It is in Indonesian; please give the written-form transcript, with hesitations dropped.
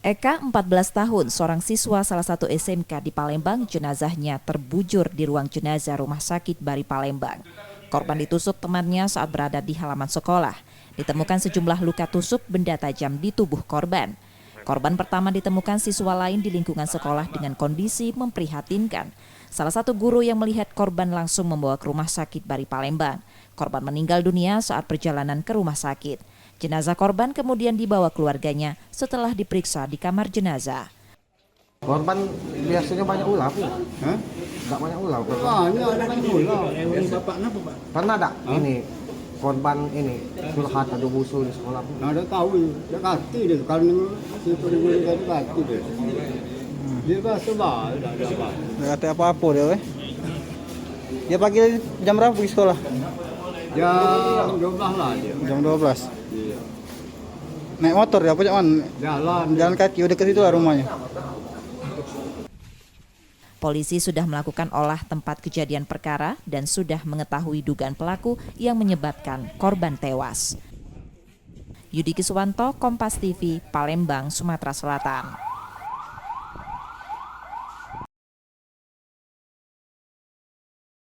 Eka, 14 tahun, seorang siswa salah satu SMK di Palembang, jenazahnya terbujur di ruang jenazah Rumah Sakit Bari Palembang. Korban ditusuk temannya saat berada di halaman sekolah. Ditemukan sejumlah luka tusuk benda tajam di tubuh korban. Korban pertama ditemukan siswa lain di lingkungan sekolah dengan kondisi memprihatinkan. Salah satu guru yang melihat korban langsung membawa ke Rumah Sakit Bari Palembang. Korban meninggal dunia saat perjalanan ke rumah sakit. Jenazah korban kemudian dibawa keluarganya setelah diperiksa di kamar jenazah. Korban biasanya banyak ulah, Bu. Hah? Enggak banyak ulah. Banyak ada banyak ulah. Yang bapaknya apa, Pak? Pernah ada ini korban ini curhat ada busu di sekolah, Bu. Nah, dia tahu dia kati dia karena si pengguna tadi kati dia. Dia bahasa baik, tak ada apa. Nggak kata apa-apa dia, weh. Dia pagi jam berapa pergi sekolah? Jam 12 lah dia. Jam 12. Iya. Naik motor dia apa jalan? Jalan kaki, udah ke situ lah rumahnya. Polisi sudah melakukan olah tempat kejadian perkara dan sudah mengetahui dugaan pelaku yang menyebabkan korban tewas. Yudi Kiswanto, Kompas TV, Palembang, Sumatera Selatan.